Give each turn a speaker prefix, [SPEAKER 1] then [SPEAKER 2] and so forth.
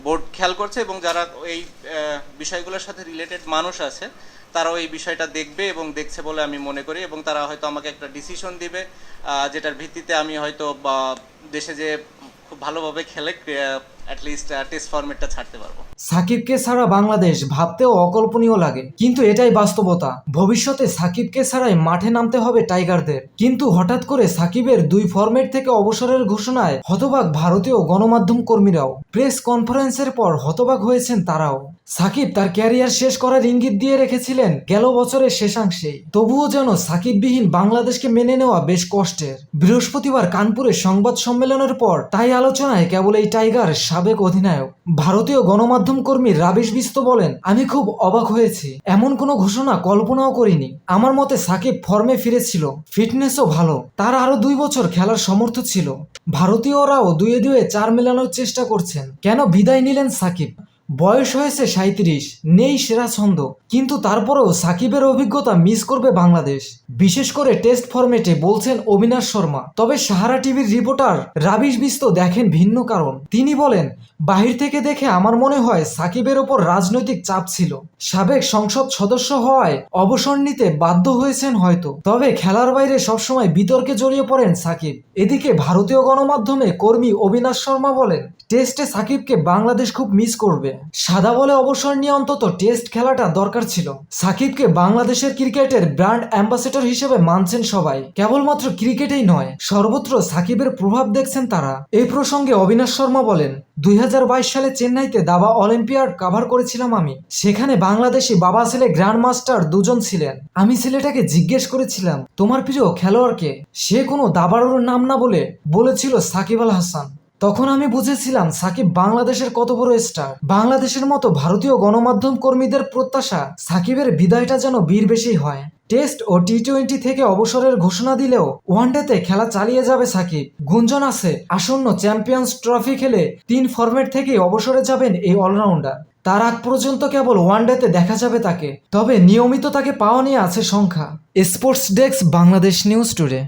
[SPEAKER 1] Board খেয়াল করছে এবং যারা এই বিষয়গুলোর সাথে রিলেটেড মানুষ আছে তারাও এই বিষয়টা দেখবে এবং দেখছে বলে আমি মনে করি, এবং তারা হয়তো আমাকে একটা ডিসিশন দিবে যেটার ভিত্তিতে আমি হয়তো দেশে যে খুব ভালোভাবে খেলে অ্যাটলিস্ট টেস্ট ফরম্যাটটা ছাড়তে পারবো।
[SPEAKER 2] সাকিবকে ছাড়া বাংলাদেশ ভাবতেও অকল্পনীয় লাগে, কিন্তু এটাই বাস্তবতা। ভবিষ্যতে সাকিবকে ছাড়াই মাঠে নামতে হবে টাইগারদের। কিন্তু হঠাৎ করে সাকিবের দুই ফরম্যাট থেকে অবসরের ঘোষণায় হতবাক ভারতীয় গণমাধ্যম কর্মীরাও। প্রেস কনফারেন্সের পর হতবাক হয়েছেন তারাও। সাকিব তার ক্যারিয়ার শেষ করার ইঙ্গিত দিয়ে রেখেছিলেন গেল বছরের শেষাংশেই। তবুও যেন সাকিববিহীন বাংলাদেশকে মেনে নেওয়া বেশ কষ্টের। বৃহস্পতিবার কানপুরে সংবাদ সম্মেলনের পর তাই আলোচনায় কেবল এই টাইগার সাবেক অধিনায়ক। ভারতীয় গণমাধ্যম কর্মী রাবিশ বিস্ত বলেন, আমি খুব অবাক হয়েছি। এমন কোনো ঘোষণা কল্পনাও করিনি। আমার মতে সাকিব ফর্মে ফিরেছিল, ফিটনেসও ভালো, তার আরো 2 বছর খেলার সামর্থ্য ছিল। ভারতীয়রাও দুয়ে দুয়ে 4 মেলানোর চেষ্টা করছেন। কেন বিদায় নিলেন সাকিব? বয়স হয়েছে 37, নেই সেরা ছন্দ, কিন্তু তারপরেও সাকিবের অভিজ্ঞতা মিস করবে বাংলাদেশ, বিশেষ করে টেস্ট ফরম্যাটে, বলছেন অবিনাশ শর্মা। তবে সাহারা টিভির রিপোর্টার রাবিশ বিস্ত দেখেন ভিন্ন কারণ। তিনি বলেন, বাহির থেকে দেখে আমার মনে হয় সাকিবের ওপর রাজনৈতিক চাপ ছিল। সাবেক সংসদ সদস্য হওয়ায় অবসর নিতে বাধ্য হয়েছেন হয়তো। তবে খেলার বাইরে সবসময় বিতর্কে জড়িয়ে পড়েন সাকিব। এদিকে ভারতীয় গণমাধ্যমে কর্মী অবিনাশ শর্মা বলেন, টেস্টে সাকিবকে বাংলাদেশ খুব মিস করবে। সাদা বলে অবসর নিয়ে অন্তত টেস্ট খেলাটা দরকার ছিল। সাকিবকে বাংলাদেশের ক্রিকেটের ব্র্যান্ড অ্যাম্বাসেডর হিসেবে মানছেন সবাই। কেবলমাত্র ক্রিকেটেই নয়, সর্বত্র সাকিবের প্রভাব দেখছেন তারা। এই প্রসঙ্গে অবিনাশ শর্মা বলেন, 2022 সালে চেন্নাইতে দাবা অলিম্পিয়াড কভার করেছিলাম আমি। সেখানে বাংলাদেশি বাবা ছেলে গ্র্যান্ড মাস্টার দুজন ছিলেন। আমি ছেলেটাকে জিজ্ঞেস করেছিলাম, তোমার প্রিয় খেলোয়াড়কে? সে কোনো দাবাড়ুর নাম না বলে বলেছিল সাকিব আল হাসান। তখন আমি বুঝেছিলাম সাকিব বাংলাদেশের কত বড় স্টার। বাংলাদেশের মতো ভারতীয় গণমাধ্যম কর্মীদের প্রত্যাশা সাকিবের বিদায়টা যেন বীর বেশি হয়। টেস্ট ও টি-20 থেকে অবসরের ঘোষণা দিলেও ওয়ানডেতে খেলা চালিয়ে যাবে সাকিব। গুঞ্জন আছে আসন্ন চ্যাম্পিয়ন্স ট্রফি খেলে 3 ফরম্যাট থেকে অবসরে যাবেন এই অলরাউন্ডার। তার আগ পর্যন্ত কেবল ওয়ানডেতে দেখা যাবে তাকে, তবে নিয়মিত তাকে পাওয়া নিয়ে আছে সংখ্যা। Sports desk, Bangladesh news today.